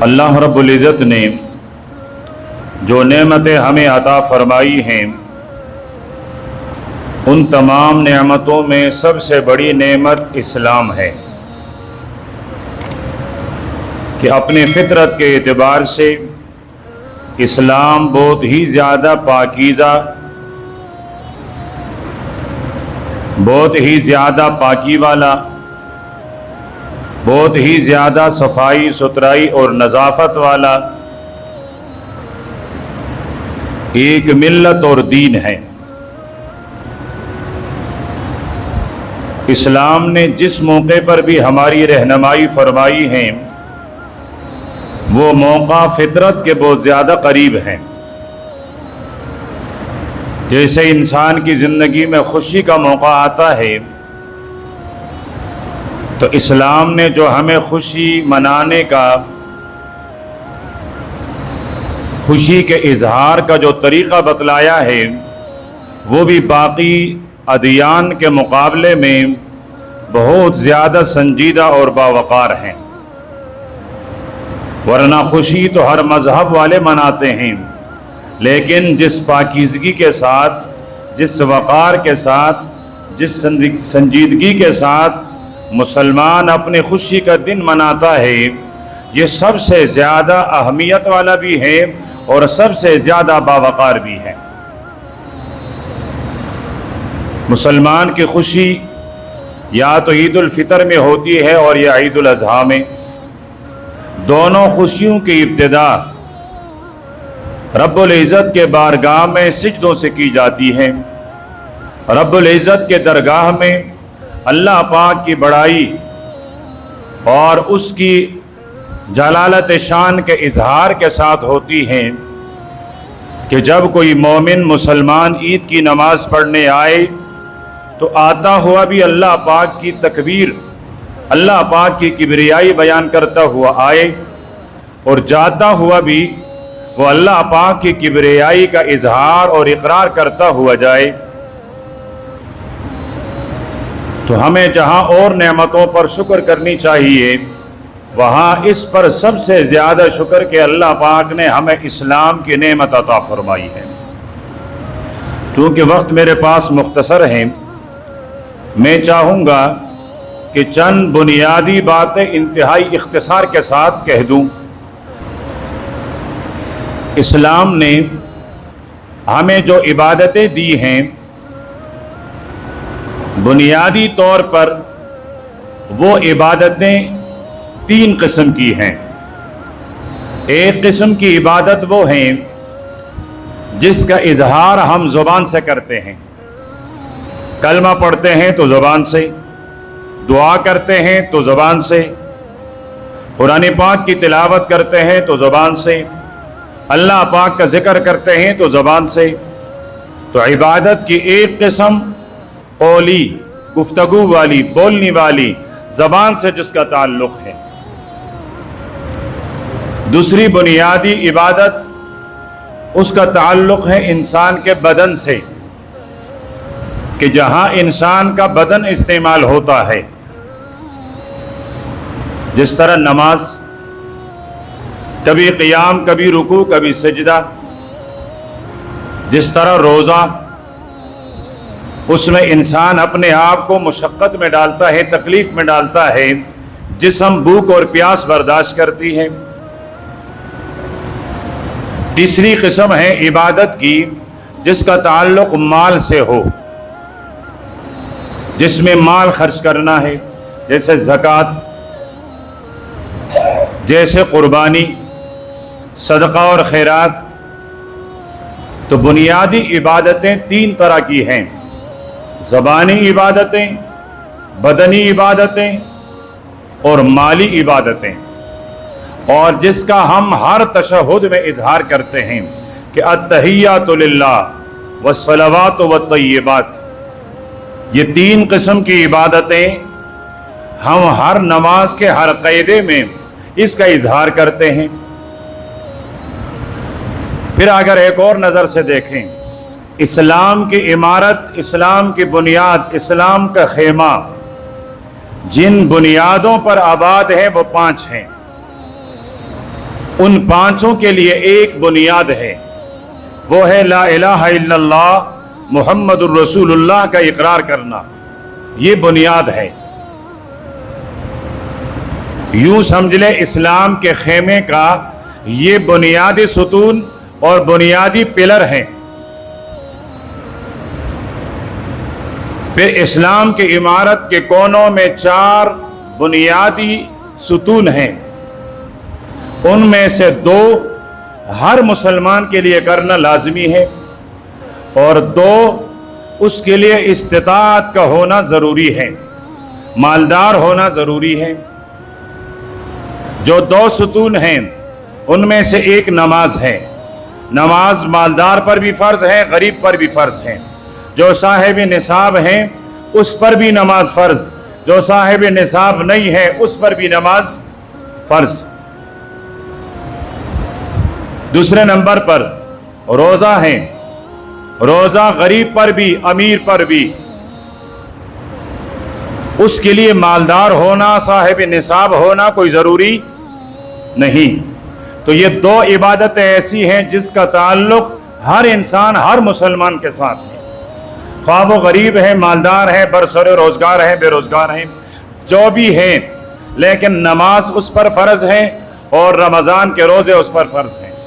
اللہ رب العزت نے جو نعمتیں ہمیں عطا فرمائی ہیں ان تمام نعمتوں میں سب سے بڑی نعمت اسلام ہے کہ اپنے فطرت کے اعتبار سے اسلام بہت ہی زیادہ پاکیزہ، بہت ہی زیادہ پاکی والا، بہت ہی زیادہ صفائی ستھرائی اور نظافت والا ایک ملت اور دین ہے۔ اسلام نے جس موقع پر بھی ہماری رہنمائی فرمائی ہے وہ موقع فطرت کے بہت زیادہ قریب ہیں۔ جیسے انسان کی زندگی میں خوشی کا موقع آتا ہے تو اسلام نے جو ہمیں خوشی منانے کا، خوشی کے اظہار کا جو طریقہ بتلایا ہے وہ بھی باقی ادیان کے مقابلے میں بہت زیادہ سنجیدہ اور باوقار ہیں، ورنہ خوشی تو ہر مذہب والے مناتے ہیں، لیکن جس پاکیزگی کے ساتھ، جس وقار کے ساتھ، جس سنجیدگی کے ساتھ مسلمان اپنی خوشی کا دن مناتا ہے یہ سب سے زیادہ اہمیت والا بھی ہے اور سب سے زیادہ باوقار بھی ہے۔ مسلمان کی خوشی یا تو عید الفطر میں ہوتی ہے اور یا عید الاضحیٰ میں۔ دونوں خوشیوں کی ابتدا رب العزت کے بارگاہ میں سجدوں سے کی جاتی ہے۔ رب العزت کے درگاہ میں اللہ پاک کی بڑائی اور اس کی جلالت شان کے اظہار کے ساتھ ہوتی ہیں کہ جب کوئی مومن مسلمان عید کی نماز پڑھنے آئے تو آتا ہوا بھی اللہ پاک کی تکبیر، اللہ پاک کی کبریائی بیان کرتا ہوا آئے اور جاتا ہوا بھی وہ اللہ پاک کی کبریائی کا اظہار اور اقرار کرتا ہوا جائے۔ تو ہمیں جہاں اور نعمتوں پر شکر کرنی چاہیے وہاں اس پر سب سے زیادہ شکر کہ اللہ پاک نے ہمیں اسلام کی نعمت عطا فرمائی ہے۔ چونکہ وقت میرے پاس مختصر ہے میں چاہوں گا کہ چند بنیادی باتیں انتہائی اختصار کے ساتھ کہہ دوں۔ اسلام نے ہمیں جو عبادتیں دی ہیں بنیادی طور پر وہ عبادتیں تین قسم کی ہیں۔ ایک قسم کی عبادت وہ ہیں جس کا اظہار ہم زبان سے کرتے ہیں، کلمہ پڑھتے ہیں تو زبان سے، دعا کرتے ہیں تو زبان سے، قرآن پاک کی تلاوت کرتے ہیں تو زبان سے، اللہ پاک کا ذکر کرتے ہیں تو زبان سے۔ تو عبادت کی ایک قسم قولی، گفتگو والی، بولنے والی، زبان سے جس کا تعلق ہے۔ دوسری بنیادی عبادت اس کا تعلق ہے انسان کے بدن سے، کہ جہاں انسان کا بدن استعمال ہوتا ہے، جس طرح نماز، کبھی قیام، کبھی رکوع، کبھی سجدہ، جس طرح روزہ، اس میں انسان اپنے آپ کو مشقت میں ڈالتا ہے، تکلیف میں ڈالتا ہے، جسم بھوک اور پیاس برداشت کرتی ہے۔ تیسری قسم ہے عبادت کی جس کا تعلق مال سے ہو، جس میں مال خرچ کرنا ہے، جیسے زکوٰۃ، جیسے قربانی، صدقہ اور خیرات۔ تو بنیادی عبادتیں تین طرح کی ہیں، زبانی عبادتیں، بدنی عبادتیں اور مالی عبادتیں، اور جس کا ہم ہر تشہد میں اظہار کرتے ہیں کہ التحیات للہ والصلوات والطیبات۔ یہ تین قسم کی عبادتیں ہم ہر نماز کے ہر قیدے میں اس کا اظہار کرتے ہیں۔ پھر اگر ایک اور نظر سے دیکھیں، اسلام کی عمارت، اسلام کی بنیاد، اسلام کا خیمہ جن بنیادوں پر آباد ہے وہ پانچ ہیں۔ उन पांचों के लिए एक बुनियाद है, वो है ला इलाहा इल्लल्लाह मुहम्मदुर रसूलुल्लाह का इकरार करना। ये बुनियाद है। यूं समझ ले इस्लाम के खेमे का ये बुनियादी सुतून और बुनियादी पिलर हैं। फिर इस्लाम की इमारत के कोनों में 4 बुनियादी सुतून हैं। उनमें से 2 हर मुसलमान के लिए करना लाजमी है और 2 उसके लिए इस्तिताअत का होना ज़रूरी है, मालदार होना ज़रूरी है। जो 2 सुतून हैं उनमें से एक नमाज है। नमाज मालदार पर भी फ़र्ज़ है, गरीब पर भी फ़र्ज़ है। जो साहिब निसाब हैं उस पर भी नमाज फ़र्ज़, जो साहिब निसाब नहीं है उस पर भी नमाज फ़र्ज़। दूसरे नंबर पर रोज़ा है। रोज़ा गरीब पर भी अमीर पर भी, उसके लिए मालदार होना, साहिब निसाब होना कोई ज़रूरी नहीं। तो ये 2 इबादतें ऐसी हैं जिसका ताल्लुक़ हर इंसान, हर मुसलमान के साथ है, ख्वाह वो गरीब है, मालदार है, बरसर रोज़गार है, बेरोज़गार है, जो भी है। लेकिन नमाज उस पर फ़र्ज़ है और रमज़ान के रोज़े उस पर फ़र्ज़ हैं।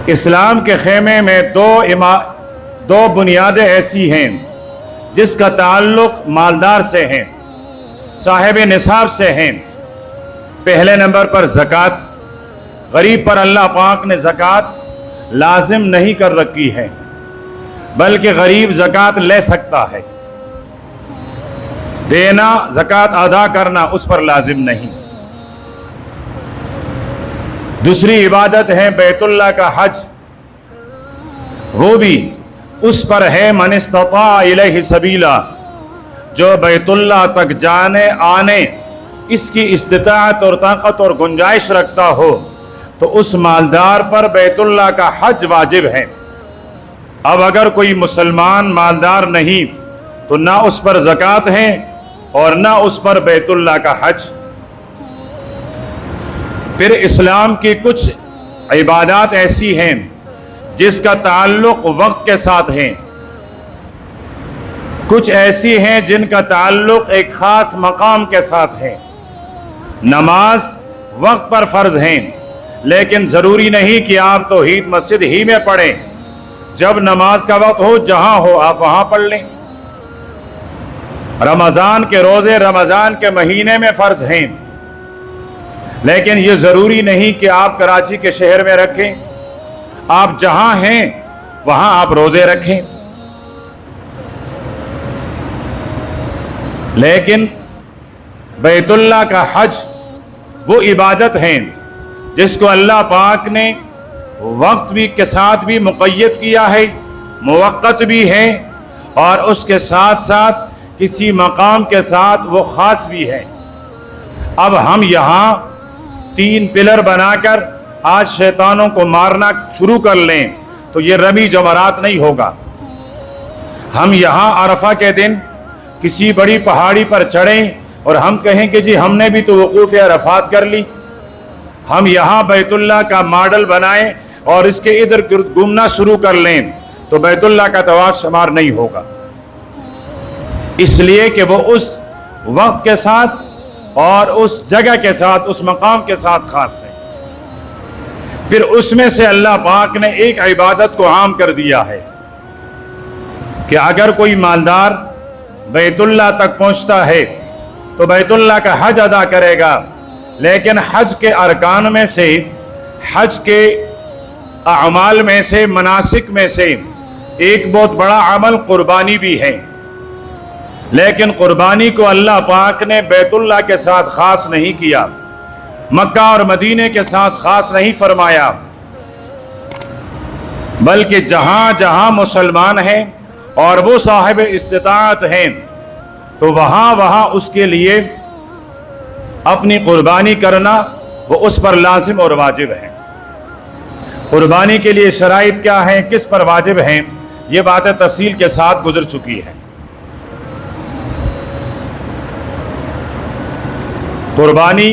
इस्लाम के खेमे में 2 बुनियादें ऐसी हैं जिसका ताल्लुक़ मालदार से है, साहिब निसाब से हैं। पहले नंबर पर ज़कात। गरीब पर अल्लाह पाक ने ज़कात लाजिम नहीं कर रखी है, बल्कि गरीब ज़कात ले सकता है। देना, ज़कात अदा करना उस पर लाजिम नहीं। दूसरी इबादत है बैतुल्लाह का हज। वो भी उस पर है मन इस्तता इलैहि सबीला, जो बैतुल्लाह तक जाने आने इसकी इस्तिताअत और ताकत और गुंजाइश रखता हो, तो उस मालदार पर बैतुल्लाह का हज वाजिब है। अब अगर कोई मुसलमान मालदार नहीं तो ना उस पर ज़कात है और ना उस पर बैतुल्लाह का हज। फिर इस्लाम की कुछ इबादत ऐसी हैं जिसका ताल्लुक़ वक्त के साथ है, कुछ ऐसी हैं जिनका ताल्लुक़ एक ख़ास मकाम के साथ है। नमाज वक्त पर फ़र्ज़ हैं, लेकिन ज़रूरी नहीं कि आप तौहीद मस्जिद ही में पढ़ें। जब नमाज का वक्त हो, जहाँ हो आप वहाँ पढ़ लें। रमज़ान के रोज़े रमज़ान के महीने में फ़र्ज़ हैं, लेकिन ये ज़रूरी नहीं कि आप कराची के शहर में रखें। आप जहाँ हैं वहाँ आप रोज़े रखें। लेकिन बैतुल्लाह का हज वो इबादत है जिसको अल्लाह पाक ने वक्त भी के साथ भी मुक़य्यद किया है, मुवक्कत भी है, और उसके साथ साथ किसी मकाम के साथ वो ख़ास भी है। अब हम यहाँ 3 पिलर बनाकर आज शैतानों को मारना शुरू कर लें तो ये रमी जमरात नहीं होगा। हम यहाँ अरफा के दिन किसी बड़ी पहाड़ी पर चढ़ें और हम कहें कि जी हमने भी तो वक़ूफ़ अरफात कर ली। हम यहाँ बैतुल्लाह का मॉडल बनाएं और इसके इधर गिर्द घूमना शुरू कर लें तो बैतुल्लाह का तवाफ शुमार नहीं होगा, इसलिए कि वो उस वक्त के साथ और उस जगह के साथ, उस मकाम के साथ ख़ास है। फिर उसमें से अल्लाह पाक ने एक इबादत को आम कर दिया है कि अगर कोई मालदार बैतुल्लाह तक पहुंचता है तो बैतुल्लाह का हज अदा करेगा। लेकिन हज के अरकान में से, हज के अमाल में से, मनासिक में से एक बहुत बड़ा अमल कुर्बानी भी है। लेकिन कुर्बानी को अल्लाह पाक ने बैतुल्लाह के साथ ख़ास नहीं किया, मक्का और मदीने के साथ ख़ास नहीं फरमाया, बल्कि जहाँ जहाँ मुसलमान हैं और वो साहिब इस्तिताअत हैं तो वहाँ वहाँ उसके लिए अपनी कुर्बानी करना वो उस पर लाजिम और वाजिब है। कुर्बानी के लिए शराइत क्या हैं, किस पर वाजिब हैं, ये बातें तफसील के साथ गुजर चुकी है। कुर्बानी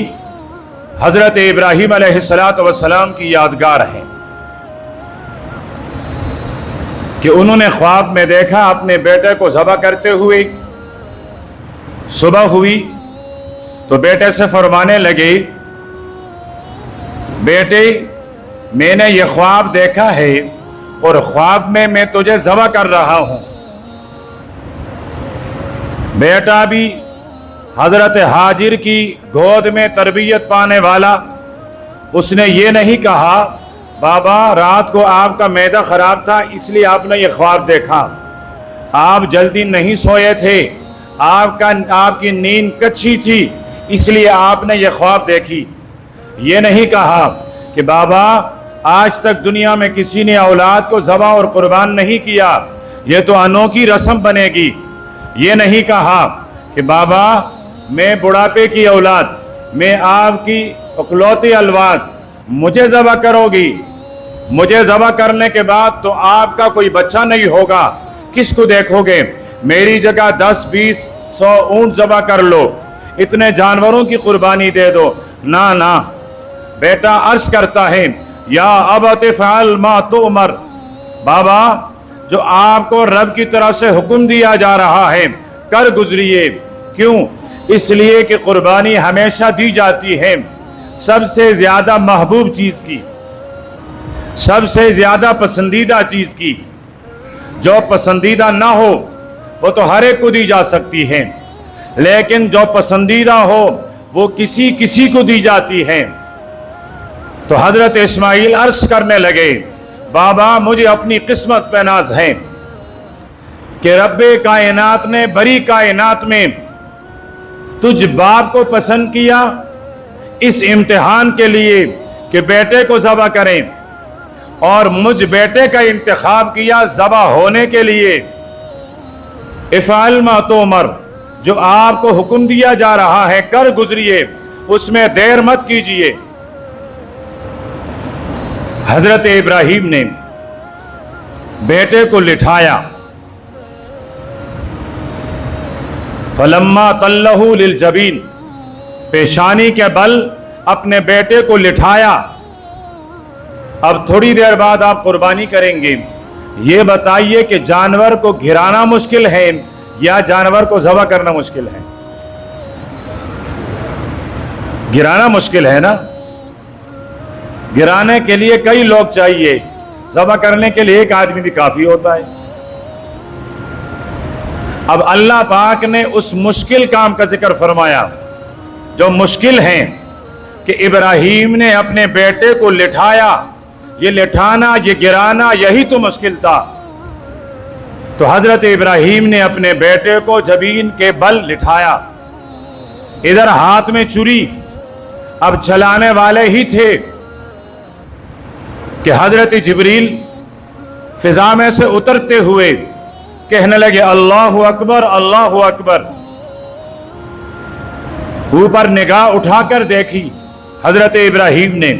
حضرت ابراہیم علیہ السلام کی یادگار ہے کہ انہوں نے خواب میں دیکھا اپنے بیٹے کو ذبح کرتے ہوئے. صبح ہوئی تو بیٹے سے فرمانے لگے, بیٹے میں نے یہ خواب دیکھا ہے اور خواب میں تجھے ذبح کر رہا ہوں. بیٹا بھی حضرت ہاجر کی گود میں تربیت پانے والا, اس نے یہ نہیں کہا بابا رات کو آپ کا معدہ خراب تھا اس لیے آپ نے یہ خواب دیکھا, آپ جلدی نہیں سوئے تھے, آپ کی نیند کچھی تھی اس لیے آپ نے یہ خواب دیکھی. یہ نہیں کہا کہ بابا آج تک دنیا میں کسی نے اولاد کو ذبح اور قربان نہیں کیا, یہ تو انوکھی رسم بنے گی. یہ نہیں کہا کہ بابا میں بڑھاپے کی اولاد, میں آپ کی اکلوتی اولاد, مجھے ذبح کرو گی, مجھے ذبح کرنے کے بعد تو آپ کا کوئی بچہ نہیں ہوگا, کس کو دیکھو گے؟ میری جگہ 10 20 100 اونٹ ذبح کر لو, اتنے جانوروں کی قربانی دے دو. نہ بیٹا عرض کرتا ہے یا ابت فعل ما تؤمر, بابا جو آپ کو رب کی طرف سے حکم دیا جا رہا ہے کر گزریے. کیوں؟ اس لیے کہ قربانی ہمیشہ دی جاتی ہے سب سے زیادہ محبوب چیز کی, سب سے زیادہ پسندیدہ چیز کی. جو پسندیدہ نہ ہو وہ تو ہر ایک کو دی جا سکتی ہے, لیکن جو پسندیدہ ہو وہ کسی کو دی جاتی ہے. تو حضرت اسماعیل عرض کرنے لگے بابا مجھے اپنی قسمت پہ ناز ہے کہ رب کائنات نے بڑی کائنات میں تجھ باپ کو پسند کیا اس امتحان کے لیے کہ بیٹے کو ذبح کریں, اور مجھ بیٹے کا انتخاب کیا ذبح ہونے کے لیے. افعل ما تؤمر, جو آپ کو حکم دیا جا رہا ہے کر گزریے, اس میں دیر مت کیجیے. حضرت ابراہیم نے بیٹے کو لٹھایا, فلما طلہ للجبین, پیشانی کے بل اپنے بیٹے کو لٹھایا. اب تھوڑی دیر بعد آپ قربانی کریں گے, یہ بتائیے کہ جانور کو گرانا مشکل ہے یا جانور کو ذبح کرنا مشکل ہے؟ گرانا مشکل ہے نا, گرانے کے لیے کئی لوگ چاہیے, ذبح کرنے کے لیے ایک آدمی بھی کافی ہوتا ہے. اب اللہ پاک نے اس مشکل کام کا ذکر فرمایا جو مشکل ہے کہ ابراہیم نے اپنے بیٹے کو لٹھایا. یہ لٹھانا, یہ گرانا, یہی تو مشکل تھا. تو حضرت ابراہیم نے اپنے بیٹے کو جبین کے بل لٹھایا. ادھر ہاتھ میں چھری, اب چلانے والے ہی تھے کہ حضرت جبریل فضا میں سے اترتے ہوئے کہنے لگے اللہ اکبر اللہ اکبر. اوپر نگاہ اٹھا کر دیکھی حضرت ابراہیم نے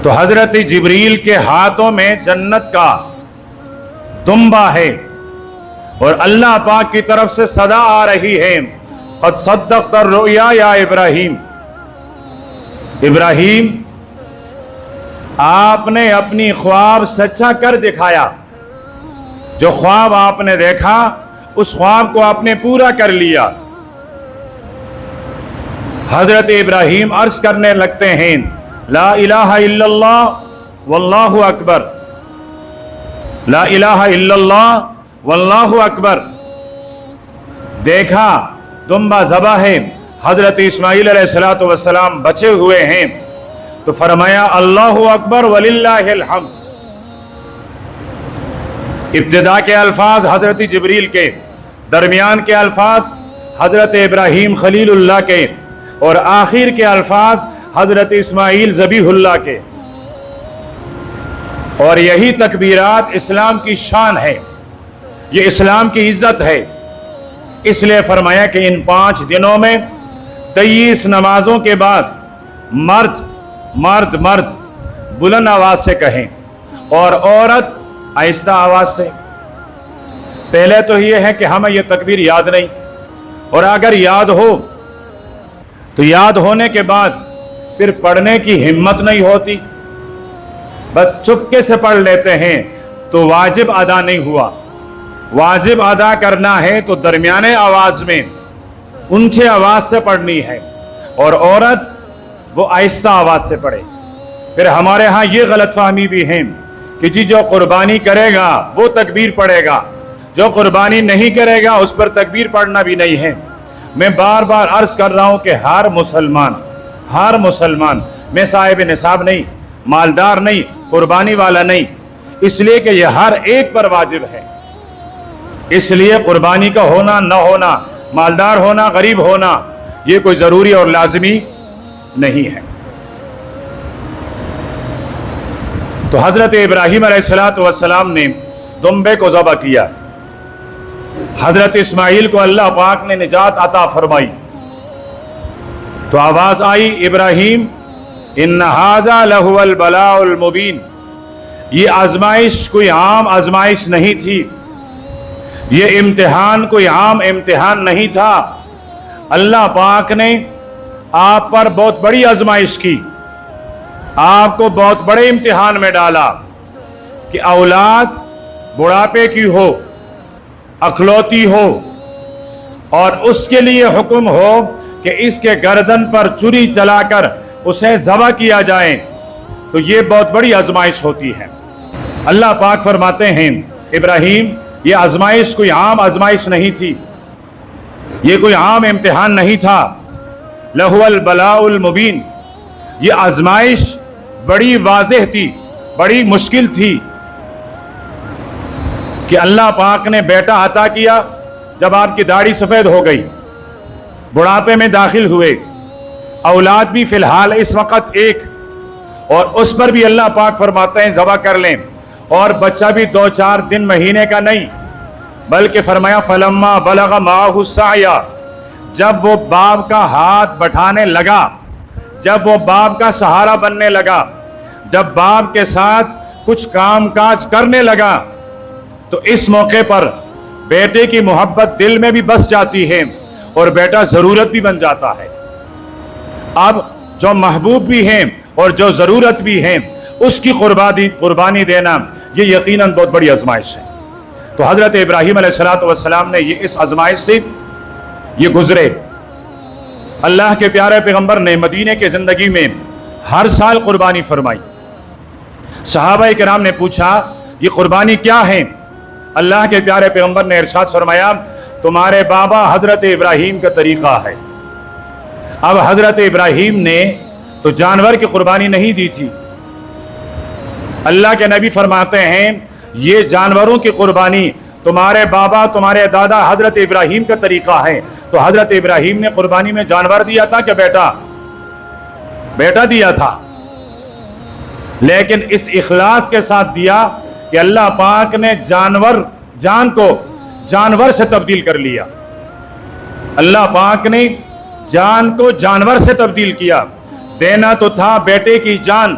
تو حضرت جبریل کے ہاتھوں میں جنت کا دمبا ہے, اور اللہ پاک کی طرف سے صدا آ رہی ہے قد صدقت الرؤیا یا ابراہیم. ابراہیم آپ نے اپنی خواب سچا کر دکھایا. جو خواب آپ نے دیکھا اس خواب کو آپ نے پورا کر لیا. حضرت ابراہیم عرض کرنے لگتے ہیں لا الہ الا اللہ واللہ اکبر, لا الہ الا اللہ واللہ اکبر. دیکھا دمبا ذبح ہے, حضرت اسماعیل علیہ السلام بچے ہوئے ہیں, تو فرمایا اللہ اکبر وللہ الحمد. ابتدا کے الفاظ حضرت جبریل کے, درمیان کے الفاظ حضرت ابراہیم خلیل اللہ کے, اور آخر کے الفاظ حضرت اسماعیل ذبیح اللہ کے. اور یہی تکبیرات اسلام کی شان ہے, یہ اسلام کی عزت ہے. اس لیے فرمایا کہ ان 5 دنوں میں 23 نمازوں کے بعد مرد مرد مرد بلند آواز سے کہیں اور عورت آہستہ آواز سے. پہلے تو یہ ہے کہ ہمیں یہ تکبیر یاد نہیں, اور اگر یاد ہو तो याद होने के बाद फिर पढ़ने की हिम्मत नहीं होती, बस चुपके से पढ़ लेते हैं, तो वाजिब अदा नहीं हुआ। वाजिब अदा करना है तो दरमियाने आवाज में ऊंचे आवाज से पढ़नी है, और औरत वो आहिस्ता आवाज से पढ़े। फिर हमारे यहाँ ये गलतफहमी भी है कि जी जो कुर्बानी करेगा वो तकबीर पढ़ेगा, जो कुर्बानी नहीं करेगा उस पर तकबीर पढ़ना भी नहीं है। मैं बार बार अर्ज कर रहा हूं कि हर मुसलमान, मैं साहिब निसाब नहीं, मालदार नहीं, कुर्बानी वाला नहीं, इसलिए कि यह हर एक पर वाजिब है। इसलिए कुर्बानी का होना न होना, मालदार होना गरीब होना, ये कोई जरूरी और लाजमी नहीं है। तो हजरत इब्राहीम अलैहिस्सलाम ने दुम्बे को ज़बह किया। हजरत इस्माइल को अल्लाह पाक ने निजात अता फरमाई। तो आवाज आई, इब्राहीम इन्ना हाज़ा लहुवल बलाउल मुबीन। ये आजमाइश कोई आम आजमाइश नहीं थी, ये इम्तिहान कोई आम इम्तिहान नहीं था। अल्लाह पाक ने आप पर बहुत बड़ी आजमाइश की, आपको बहुत बड़े इम्तिहान में डाला कि औलाद बुढ़ापे की हो, अखलौती हो, और उसके लिए हुक्म हो कि इसके गर्दन पर छुरी चलाकर उसे ज़बह किया जाए, तो ये बहुत बड़ी आजमाइश होती है। अल्लाह पाक फरमाते हैं, इब्राहीम ये आजमाइश कोई आम आजमाइश नहीं थी, ये कोई आम इम्तिहान नहीं था। लहुवल बलाउल मुबीन, ये आजमाइश बड़ी वाज़ेह थी, बड़ी मुश्किल थी कि अल्लाह पाक ने बेटा अता किया जब आपकी दाढ़ी सफ़ेद हो गई, बुढ़ापे में दाखिल हुए, औलाद भी फिलहाल इस वक्त एक, और उस पर भी अल्लाह पाक फरमाते हैं ज़बह कर लें, और बच्चा भी 2-4 दिन महीने का नहीं, बल्कि फरमाया फलम्मा बलगा माहु साया, जब वो बाप का हाथ बढ़ाने लगा, जब वो बाप का सहारा बनने लगा, जब बाप के साथ कुछ काम काज करने लगा, तो इस मौके पर बेटे की मोहब्बत दिल में भी बस जाती है और बेटा ज़रूरत भी बन जाता है। अब जो महबूब भी हैं और जो ज़रूरत भी हैं, उसकी कुर्बानी देना ये यकीनन बहुत बड़ी आजमाइश है। तो हज़रत इब्राहीम अलैहिस्सलाम ने ये इस आजमाइश से ये गुजरे। अल्लाह के प्यारे पैगंबर ने मदीने के ज़िंदगी में हर साल कुर्बानी फरमाई। सहाबा किराम ने पूछा ये कुर्बानी क्या है? अल्लाह के प्यारे पैगंबर ने इरशाद फरमाया, तुम्हारे बाबा हज़रत इब्राहीम का तरीक़ा है। अब हज़रत इब्राहीम ने तो जानवर की कुर्बानी नहीं दी थी। अल्लाह के नबी फरमाते हैं ये जानवरों की कुर्बानी तुम्हारे बाबा तुम्हारे दादा हज़रत इब्राहीम का तरीक़ा है। तो हज़रत इब्राहीम ने कुर्बानी में जानवर दिया था कि बेटा दिया था, लेकिन इस इखलास के साथ दिया कि अल्लाह पाक ने जान को जानवर से तब्दील कर लिया। अल्लाह पाक ने जान को जानवर से तब्दील किया। देना तो था बेटे की जान,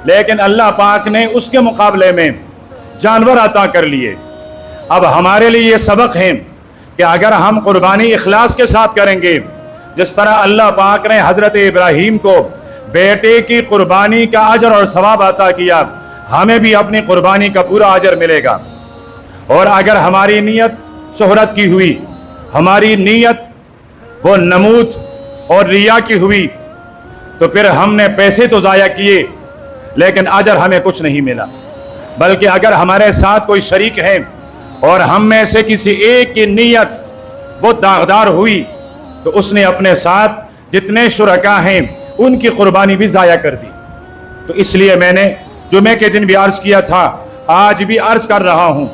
लेकिन अल्लाह पाक ने उसके मुकाबले में जानवर अता कर लिए। अब हमारे लिए ये सबक है कि अगर हम कुर्बानी इखलास के साथ करेंगे, जिस तरह अल्लाह पाक ने हज़रत इब्राहीम को बेटे की कुर्बानी का अजर और सवाब अता किया, हमें भी अपनी कुर्बानी का पूरा अजर मिलेगा। और अगर हमारी नीयत शोहरत की हुई, हमारी नीयत वो नमूद और रिया की हुई, तो फिर हमने पैसे तो ज़ाया किए लेकिन अजर हमें कुछ नहीं मिला। बल्कि अगर हमारे साथ कोई शरीक है और हम में से किसी एक की नीयत वो दागदार हुई, तो उसने अपने साथ जितने शुरका हैं उनकी कुर्बानी भी ज़ाया कर दी। तो इसलिए मैंने जुमे के दिन भी अर्ज़ किया था, आज भी अर्ज़ कर रहा हूँ,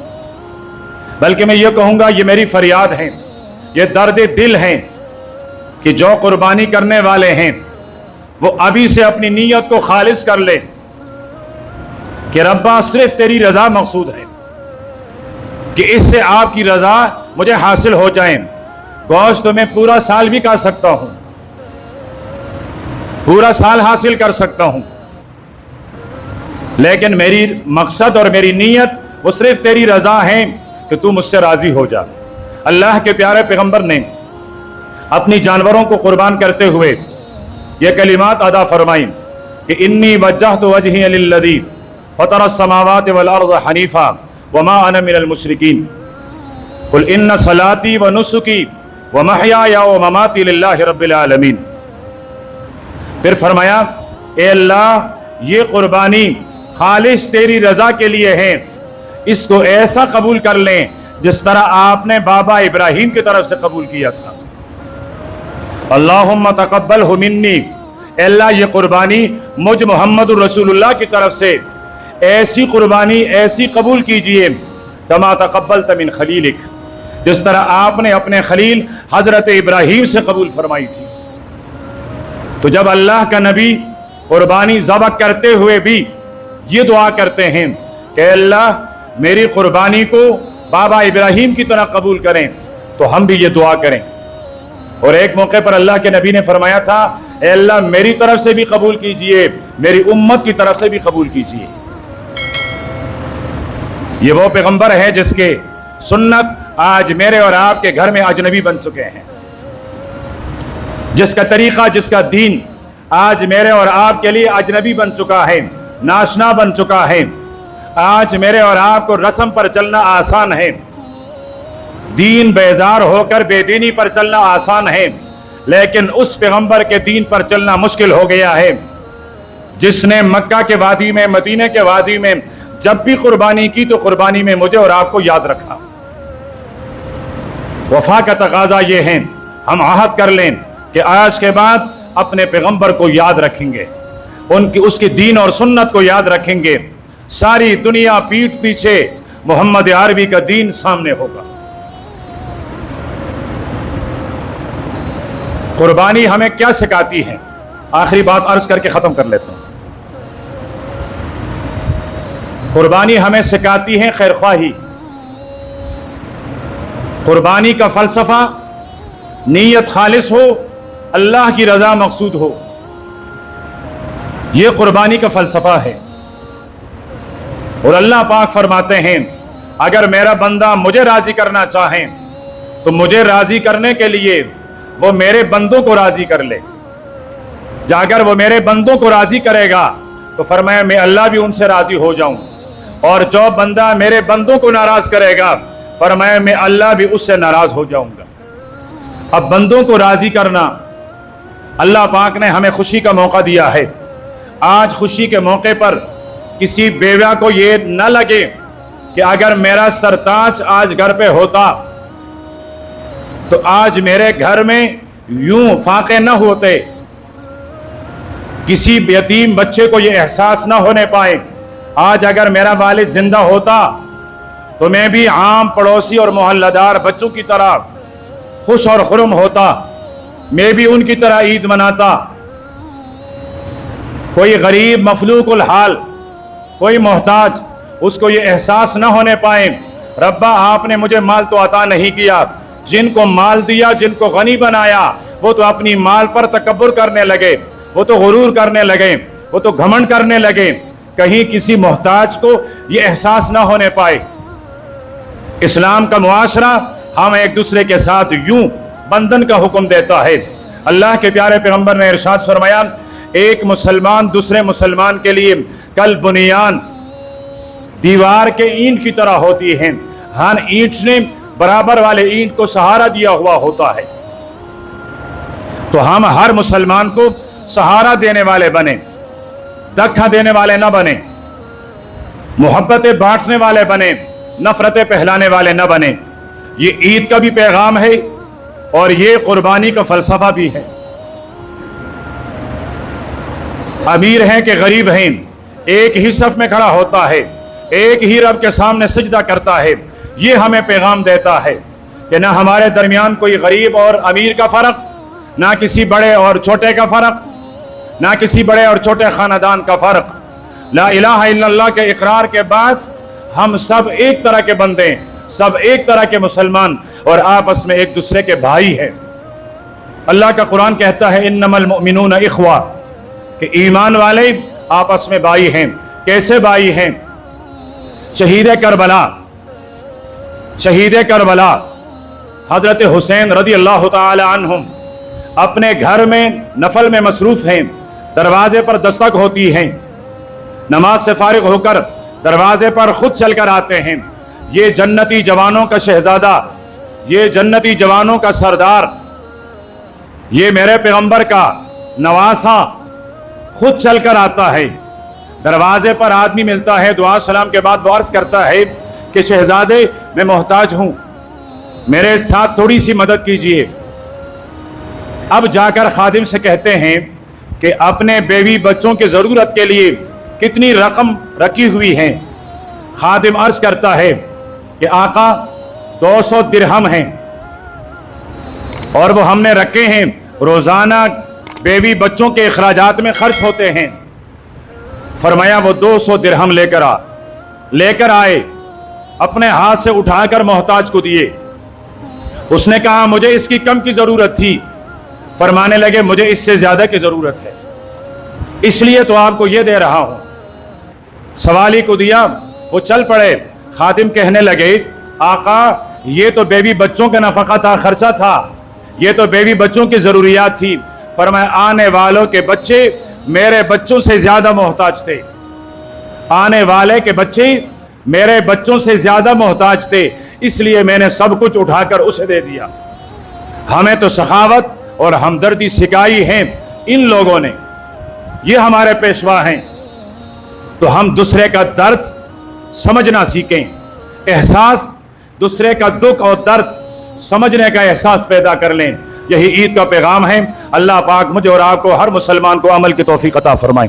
बल्कि मैं ये कहूँगा ये मेरी फरियाद है, ये दर्द दिल है कि जो कुर्बानी करने वाले हैं वो अभी से अपनी नीयत को खालिस कर ले कि रब्बा सिर्फ तेरी रज़ा मकसूद है, कि इससे आपकी रज़ा मुझे हासिल हो जाए। गोश्त तो मैं पूरा साल भी कर सकता हूँ, पूरा साल हासिल कर सकता हूँ, लेकिन मेरी मकसद और मेरी नीयत वो सिर्फ तेरी रज़ा है कि तू मुझसे राज़ी हो जा। अल्लाह के प्यारे पैगंबर ने अपनी जानवरों को कुर्बान करते हुए ये कलिमात अदा फरमाई कि इन्नी वज्जहतु वजही लिल्लज़ी फतरा अस्समावाति वल अर्ज़ हनीफा वमा अना मिनल मुशरिकीन कुल इन्न सलाती व नुसुकी व महयाया व ममाती लिल्लाहि रब्बिल आलमीन। फिर फरमाया, ए अल्लाह ये कुर्बानी खालिस तेरी रजा के लिए है, इसको ऐसा कबूल कर लें जिस तरह आपने बाबा इब्राहिम की तरफ से कबूल किया था। अल्लाहुम्मा तक़ब्बलहु मिन्नी, अल्लाह ये कुर्बानी मुझ मोहम्मदुर रसूलुल्लाह की तरफ से ऐसी कुर्बानी ऐसी कबूल कीजिए कमा तक़ब्बलत मिन खलीलिक, जिस तरह आपने अपने खलील हजरत इब्राहिम से कबूल फरमाई थी। तो जब अल्लाह का नबी कुर्बानी ज़बह करते हुए भी ये दुआ करते हैं कि अल्लाह मेरी कुर्बानी को बाबा इब्राहिम की तरह कबूल करें, तो हम भी ये दुआ करें। और एक मौके पर अल्लाह के नबी ने फरमाया था, ए अल्लाह मेरी तरफ से भी कबूल कीजिए, मेरी उम्मत की तरफ से भी कबूल कीजिए। ये वो पैगंबर है जिसके सुन्नत आज मेरे और आपके घर में अजनबी बन चुके हैं, जिसका तरीका जिसका दीन आज मेरे और आपके लिए अजनबी बन चुका है, नाशना बन चुका है। आज मेरे और आपको रस्म पर चलना आसान है, दीन बेजार होकर बेदीनी पर चलना आसान है, लेकिन उस पैगंबर के दीन पर चलना मुश्किल हो गया है जिसने मक्का के वादी में मदीने के वादी में जब भी कुर्बानी की तो कुर्बानी में मुझे और आपको याद रखा। वफा का तकाजा ये है, हम आहद कर लें कि आज के बाद अपने पैगंबर को याद रखेंगे, उसकी दीन और सुन्नत को याद रखेंगे। सारी दुनिया पीठ पीछे मोहम्मद अरबी का दीन सामने होगा। कुर्बानी हमें क्या सिखाती है? आखिरी बात अर्ज करके खत्म कर लेता हूं। कुर्बानी हमें सिखाती है खैरख्वाही। कुर्बानी का फलसफा नीयत खालिस हो, अल्लाह की रजा मकसूद हो, यह कुर्बानी का फलसफा है। और अल्लाह पाक फरमाते हैं, अगर मेरा बंदा मुझे राजी करना चाहे तो मुझे राजी करने के लिए वो मेरे बंदों को राजी कर ले। अगर वो मेरे बंदों को राजी करेगा तो फरमाया मैं अल्लाह भी उनसे राजी हो जाऊं, और जो बंदा मेरे बंदों को नाराज करेगा फरमाया मैं अल्लाह भी उससे नाराज हो जाऊंगा। अब बंदों को राजी करना, अल्लाह पाक ने हमें खुशी का मौका दिया है। आज खुशी के मौके पर किसी बेवा को ये न लगे कि अगर मेरा सरताज आज घर पे होता तो आज मेरे घर में यूं फाके न होते। किसी यतीम बच्चे को ये एहसास न होने पाए, आज अगर मेरा वालिद जिंदा होता तो मैं भी आम पड़ोसी और मोहल्लादार बच्चों की तरह खुश और खुर्म होता, मैं भी उनकी तरह ईद मनाता। कोई गरीब मफलूकुल हाल, कोई मोहताज, उसको ये एहसास न होने पाए रब्बा आपने मुझे माल तो अता नहीं किया। जिनको माल दिया, जिनको गनी बनाया, वो तो अपनी माल पर तकब्बुर करने लगे, वो तो गुरूर करने लगे, वो तो घमंड करने लगे। कहीं किसी मोहताज को ये एहसास ना होने पाए। इस्लाम का मुआशरा हम एक दूसरे के साथ यूं बंधन का हुक्म देता है। अल्लाह के प्यारे पैगंबर ने इरशाद फरमाया, एक मुसलमान दूसरे मुसलमान के लिए कल बुनियान दीवार के ईंट की तरह होती है। हर ईंट ने बराबर वाले ईंट को सहारा दिया हुआ होता है। तो हम हर मुसलमान को सहारा देने वाले बने, धक्का देने वाले न बने, मोहब्बतें बांटने वाले बने, नफरतें फैलाने वाले न बने। ये ईद का भी पैगाम है और ये कुर्बानी का फलसफा भी है। अमीर हैं कि गरीब हैं, एक ही सफ में खड़ा होता है, एक ही रब के सामने सजदा करता है। ये हमें पैगाम देता है कि ना हमारे दरमियान कोई गरीब और अमीर का फर्क, ना किसी बड़े और छोटे का फर्क, ना किसी बड़े और छोटे खानदान का फर्क। ला इलाहा इल्लल्लाह के इकरार के बाद हम सब एक तरह के बंदे, सब एक तरह के मुसलमान और आपस में एक दूसरे के भाई हैं। अल्लाह का कुरान कहता है इन्नमल मुमिनून इख्वा, कि ईमान वाले आपस में भाई हैं। कैसे भाई हैं? शहीद करबला, शहीद करबला हजरत हुसैन रदी अल्लाह ताला अन्हुम अपने घर में नफल में मसरूफ हैं, दरवाजे पर दस्तक होती हैं, नमाज से फारिग होकर दरवाजे पर खुद चलकर आते हैं। ये जन्नती जवानों का शहजादा, ये जन्नती जवानों का सरदार, ये मेरे पैगंबर का नवासा खुद चलकर आता है। दरवाजे पर आदमी मिलता है, दुआ सलाम के बाद वो अर्ज करता है कि शहजादे मैं मोहताज हूं, मेरे साथ थोड़ी सी मदद कीजिए। अब जाकर खादिम से कहते हैं कि अपने बेवी बच्चों की ज़रूरत के लिए कितनी रकम रखी हुई है। खादिम अर्ज करता है कि आका 200 दिरहम हैं और वो हमने रखे हैं, रोज़ाना बेवी बच्चों के अखराजात में खर्च होते हैं। फरमाया वो 200 दिरहम लेकर आए, अपने हाथ से उठाकर मोहताज को दिए। उसने कहा मुझे इसकी कम की ज़रूरत थी। फरमाने लगे मुझे इससे ज़्यादा की ज़रूरत है, इसलिए तो आपको ये दे रहा हूँ। सवाली को दिया, वो चल पड़े। खादिम कहने लगे आका ये तो बेबी बच्चों का नफका था, खर्चा था, ये तो बेबी बच्चों की ज़रूरियात थी। फरमाया आने वालों के बच्चे मेरे बच्चों से ज़्यादा मोहताज थे, आने वाले के बच्चे मेरे बच्चों से ज़्यादा मोहताज थे, इसलिए मैंने सब कुछ उठाकर उसे दे दिया। हमें तो सखावत और हमदर्दी सिखाई है इन लोगों ने, ये हमारे पेशवा हैं। तो हम दूसरे का दर्द समझना सीखें, एहसास, दूसरे का दुख और दर्द समझने का एहसास पैदा कर लें। यही ईद का पैगाम है। अल्लाह पाक मुझे और आपको, हर मुसलमान को अमल की तौफीक अता फरमाए।